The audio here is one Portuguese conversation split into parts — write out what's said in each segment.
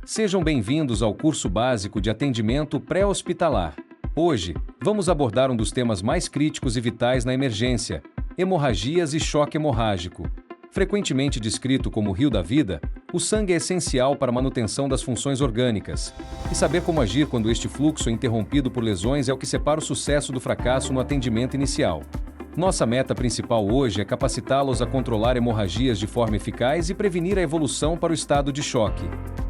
Sejam bem-vindos ao curso básico de atendimento pré-hospitalar. Hoje, vamos abordar um dos temas mais críticos e vitais na emergência: hemorragias e choque hemorrágico. Frequentemente descrito como o rio da vida, o sangue é essencial para a manutenção das funções orgânicas. E saber como agir quando este fluxo é interrompido por lesões é o que separa o sucesso do fracasso no atendimento inicial. Nossa meta principal hoje é capacitá-los a controlar hemorragias de forma eficaz e prevenir a evolução para o estado de choque.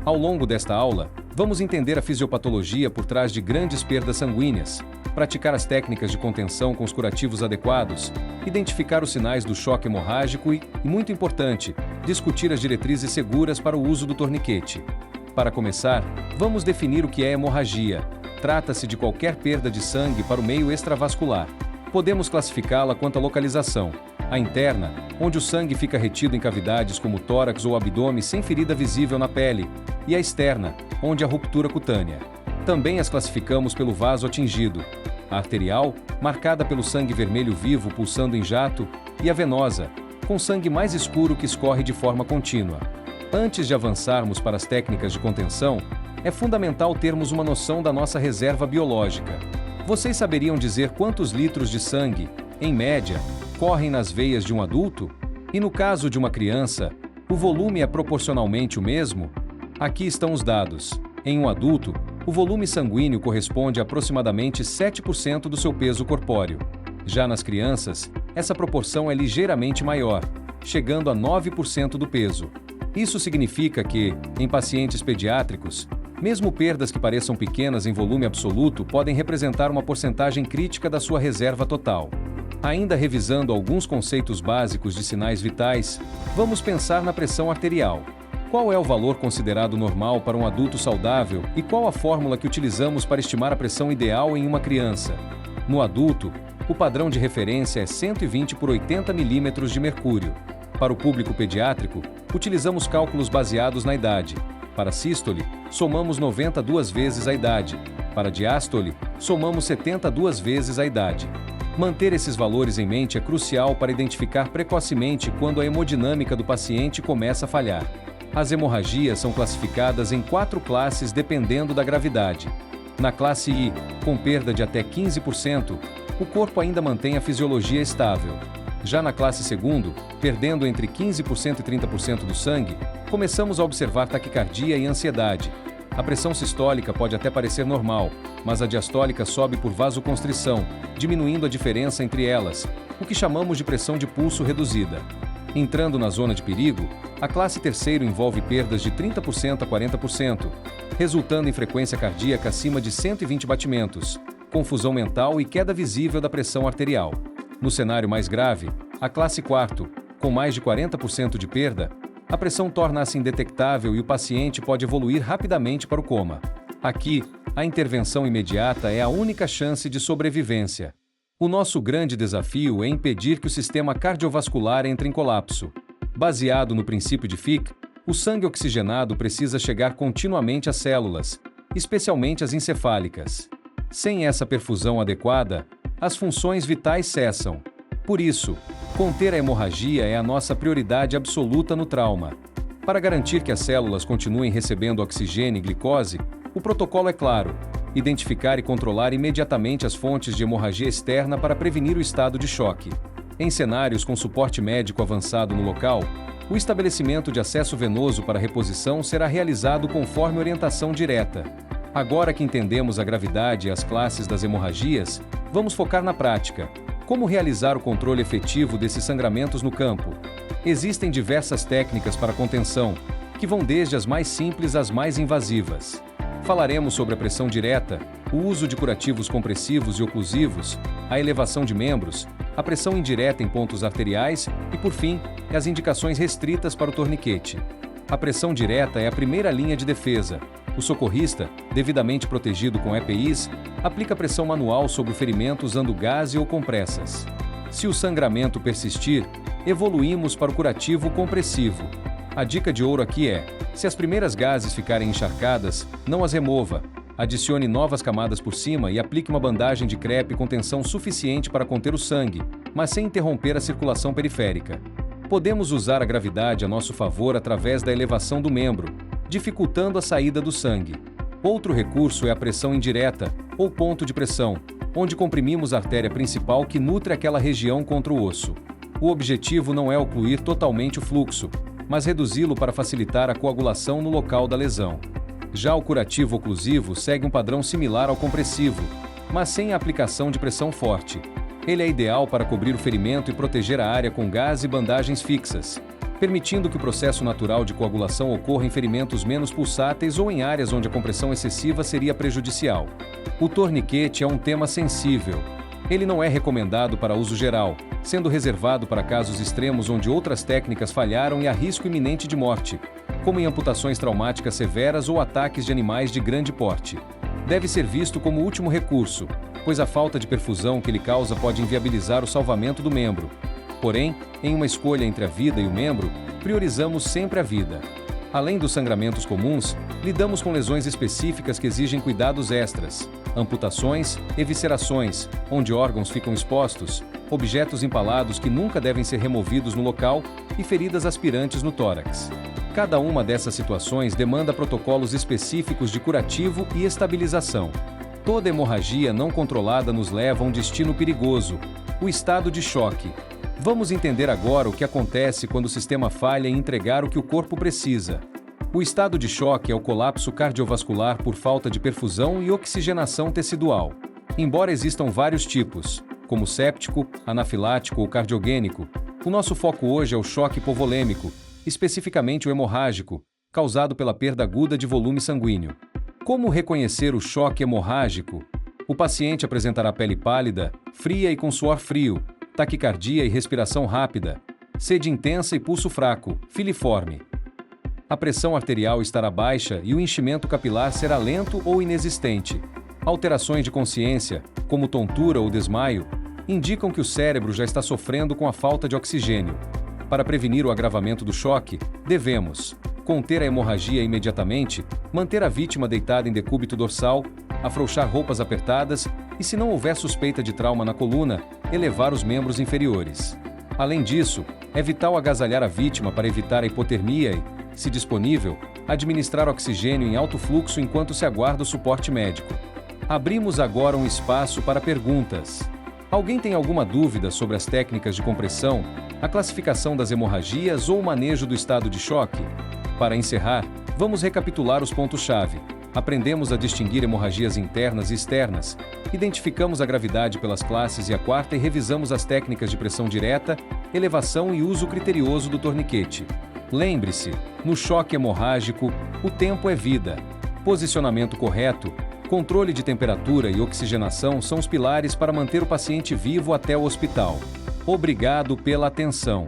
Ao longo desta aula, vamos entender a fisiopatologia por trás de grandes perdas sanguíneas, praticar as técnicas de contenção com os curativos adequados, identificar os sinais do choque hemorrágico e, muito importante, discutir as diretrizes seguras para o uso do torniquete. Para começar, vamos definir o que é hemorragia. Trata-se de qualquer perda de sangue para o meio extravascular. Podemos classificá-la quanto à localização: a interna, onde o sangue fica retido em cavidades como o tórax ou abdômen sem ferida visível na pele, e a externa, onde há ruptura cutânea. Também as classificamos pelo vaso atingido: a arterial, marcada pelo sangue vermelho vivo pulsando em jato, e a venosa, com sangue mais escuro que escorre de forma contínua. Antes de avançarmos para as técnicas de contenção, é fundamental termos uma noção da nossa reserva biológica. Vocês saberiam dizer quantos litros de sangue, em média, correm nas veias de um adulto? E no caso de uma criança, o volume é proporcionalmente o mesmo? Aqui estão os dados. Em um adulto, o volume sanguíneo corresponde a aproximadamente 7% do seu peso corpóreo. Já nas crianças, essa proporção é ligeiramente maior, chegando a 9% do peso. Isso significa que, em pacientes pediátricos, mesmo perdas que pareçam pequenas em volume absoluto podem representar uma porcentagem crítica da sua reserva total. Ainda revisando alguns conceitos básicos de sinais vitais, vamos pensar na pressão arterial. Qual é o valor considerado normal para um adulto saudável e qual a fórmula que utilizamos para estimar a pressão ideal em uma criança? No adulto, o padrão de referência é 120 por 80 milímetros de mercúrio. Para o público pediátrico, utilizamos cálculos baseados na idade. Para sístole, somamos 92 vezes a idade. Para diástole, somamos 72 vezes a idade. Manter esses valores em mente é crucial para identificar precocemente quando a hemodinâmica do paciente começa a falhar. As hemorragias são classificadas em 4 classes dependendo da gravidade. Na classe I, com perda de até 15%, o corpo ainda mantém a fisiologia estável. Já na classe segundo, perdendo entre 15% e 30% do sangue, começamos a observar taquicardia e ansiedade. A pressão sistólica pode até parecer normal, mas a diastólica sobe por vasoconstrição, diminuindo a diferença entre elas, o que chamamos de pressão de pulso reduzida. Entrando na zona de perigo, a classe terceiro envolve perdas de 30% a 40%, resultando em frequência cardíaca acima de 120 batimentos, confusão mental e queda visível da pressão arterial. No cenário mais grave, a classe quarto, com mais de 40% de perda, a pressão torna-se indetectável e o paciente pode evoluir rapidamente para o coma. Aqui, a intervenção imediata é a única chance de sobrevivência. O nosso grande desafio é impedir que o sistema cardiovascular entre em colapso. Baseado no princípio de Fick, o sangue oxigenado precisa chegar continuamente às células, especialmente as encefálicas. Sem essa perfusão adequada, as funções vitais cessam. Por isso, conter a hemorragia é a nossa prioridade absoluta no trauma. Para garantir que as células continuem recebendo oxigênio e glicose, o protocolo é claro: identificar e controlar imediatamente as fontes de hemorragia externa para prevenir o estado de choque. Em cenários com suporte médico avançado no local, o estabelecimento de acesso venoso para reposição será realizado conforme orientação direta. Agora que entendemos a gravidade e as classes das hemorragias, vamos focar na prática. Como realizar o controle efetivo desses sangramentos no campo? Existem diversas técnicas para contenção, que vão desde as mais simples às mais invasivas. Falaremos sobre a pressão direta, o uso de curativos compressivos e oclusivos, a elevação de membros, a pressão indireta em pontos arteriais e, por fim, as indicações restritas para o torniquete. A pressão direta é a primeira linha de defesa. O socorrista, devidamente protegido com EPIs, aplica pressão manual sobre o ferimento usando gaze ou compressas. Se o sangramento persistir, evoluímos para o curativo compressivo. A dica de ouro aqui é: se as primeiras gases ficarem encharcadas, não as remova. Adicione novas camadas por cima e aplique uma bandagem de crepe com tensão suficiente para conter o sangue, mas sem interromper a circulação periférica. Podemos usar a gravidade a nosso favor através da elevação do membro. dificultando a saída do sangue. Outro recurso é a pressão indireta, ou ponto de pressão, onde comprimimos a artéria principal que nutre aquela região contra o osso. O objetivo não é ocluir totalmente o fluxo, mas reduzi-lo para facilitar a coagulação no local da lesão. Já o curativo oclusivo segue um padrão similar ao compressivo, mas sem a aplicação de pressão forte. Ele é ideal para cobrir o ferimento e proteger a área com gás e bandagens fixas, permitindo que o processo natural de coagulação ocorra em ferimentos menos pulsáteis ou em áreas onde a compressão excessiva seria prejudicial. O torniquete é um tema sensível. Ele não é recomendado para uso geral, sendo reservado para casos extremos onde outras técnicas falharam e há risco iminente de morte, como em amputações traumáticas severas ou ataques de animais de grande porte. Deve ser visto como último recurso, pois a falta de perfusão que ele causa pode inviabilizar o salvamento do membro. Porém, em uma escolha entre a vida e o membro, priorizamos sempre a vida. Além dos sangramentos comuns, lidamos com lesões específicas que exigem cuidados extras, amputações, eviscerações, onde órgãos ficam expostos, objetos empalados que nunca devem ser removidos no local e feridas aspirantes no tórax. Cada uma dessas situações demanda protocolos específicos de curativo e estabilização. Toda hemorragia não controlada nos leva a um destino perigoso, o estado de choque. Vamos entender agora o que acontece quando o sistema falha em entregar o que o corpo precisa. O estado de choque é o colapso cardiovascular por falta de perfusão e oxigenação tecidual. Embora existam vários tipos, como séptico, anafilático ou cardiogênico, o nosso foco hoje é o choque hipovolêmico, especificamente o hemorrágico, causado pela perda aguda de volume sanguíneo. Como reconhecer o choque hemorrágico? O paciente apresentará pele pálida, fria e com suor frio, taquicardia e respiração rápida, sede intensa e pulso fraco, filiforme. A pressão arterial estará baixa e o enchimento capilar será lento ou inexistente. Alterações de consciência, como tontura ou desmaio, indicam que o cérebro já está sofrendo com a falta de oxigênio. Para prevenir o agravamento do choque, devemos conter a hemorragia imediatamente, manter a vítima deitada em decúbito dorsal, afrouxar roupas apertadas e, se não houver suspeita de trauma na coluna, elevar os membros inferiores. Além disso, é vital agasalhar a vítima para evitar a hipotermia e, se disponível, administrar oxigênio em alto fluxo enquanto se aguarda o suporte médico. Abrimos agora um espaço para perguntas. Alguém tem alguma dúvida sobre as técnicas de compressão, a classificação das hemorragias ou o manejo do estado de choque? Para encerrar, vamos recapitular os pontos-chave. Aprendemos a distinguir hemorragias internas e externas, identificamos a gravidade pelas classes e a quarta e revisamos as técnicas de pressão direta, elevação e uso criterioso do torniquete. Lembre-se, no choque hemorrágico, o tempo é vida. Posicionamento correto, controle de temperatura e oxigenação são os pilares para manter o paciente vivo até o hospital. Obrigado pela atenção.